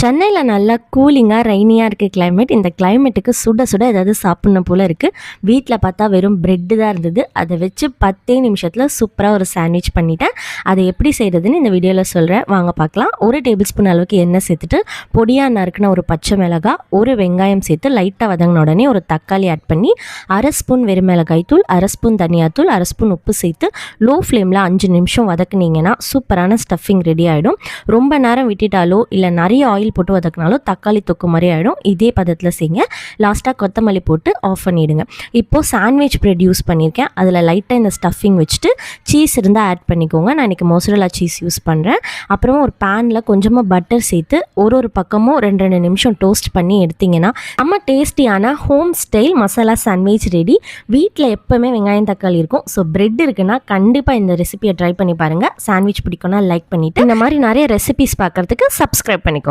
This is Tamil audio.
சென்னையில் நல்லா கூலிங்காக ரெய்னியாக இருக்குது கிளைமேட். இந்த கிளைமேட்டுக்கு சுட சுட ஏதாவது சாப்பிட்ணும் போல் இருக்குது. வீட்டில் பார்த்தா வெறும் ப்ரெட்டு தான் இருந்தது. அதை வச்சு 10 நிமிஷத்தில் சூப்பராக ஒரு சாண்ட்விச் பண்ணிட்டேன். அதை எப்படி செய்கிறதுன்னு இந்த வீடியோவில் சொல்கிறேன், வாங்க பார்க்கலாம். 1 டேபிள் ஸ்பூன் அளவுக்கு எண்ணெய் சேர்த்துட்டு பொடியாக நறுக்குன ஒரு பச்சை மிளகாய், ஒரு வெங்காயம் சேர்த்து லைட்டாக வதங்கின உடனே ஒரு தக்காளி ஆட் பண்ணி 1/2 ஸ்பூன் வெறுமிளகாய் தூள், 1/2 ஸ்பூன் தனியாத்தூள், 1/2 ஸ்பூன் உப்பு சேர்த்து லோ ஃப்ளேமில் 5 நிமிஷம் வதக்குனீங்கன்னா சூப்பரான ஸ்டஃபிங் ரெடி ஆகிடும். ரொம்ப நேரம் விட்டுட்டாலோ இல்லை நிறைய ஆயில் போட்டு வதக்கினாலும் தக்காளி தொக்கு மாதிரி ஆகிடும். இதே பதத்தில் செய்யுங்க. லாஸ்ட்டாக கொத்தமல்லி போட்டு ஆஃப் பண்ணிவிடுங்க. இப்போது சாண்ட்விச் பிரெட் யூஸ் பண்ணியிருக்கேன். அதில் லைட்டாக இந்த ஸ்டஃபிங் வச்சுட்டு சீஸ் இருந்தால் ஆட் பண்ணிக்கோங்க. நான் இன்றைக்கி மொசரல்லா சீஸ் யூஸ் பண்ணுறேன். அப்புறமா ஒரு பேனில் கொஞ்சமாக பட்டர் சேர்த்து ஒரு பக்கமும் 2 நிமிஷம் டோஸ்ட் பண்ணி எடுத்திங்கன்னா நம்ம டேஸ்டியான home style masala sandwich ready. வீட்டில் எப்போவுமே வெங்காயம் தக்காளி இருக்கும். ஸோ பிரெட் இருக்குன்னா கண்டிப்பாக இந்த ரெசிபியை ட்ரை பண்ணி பாருங்கள். சாண்ட்விச் பிடிக்கும்னா லைக் பண்ணிவிட்டு இந்த மாதிரி நிறைய ரெசிபிஸ் பார்க்குறதுக்கு சப்ஸ்கிரைப் பண்ணிக்கோங்க.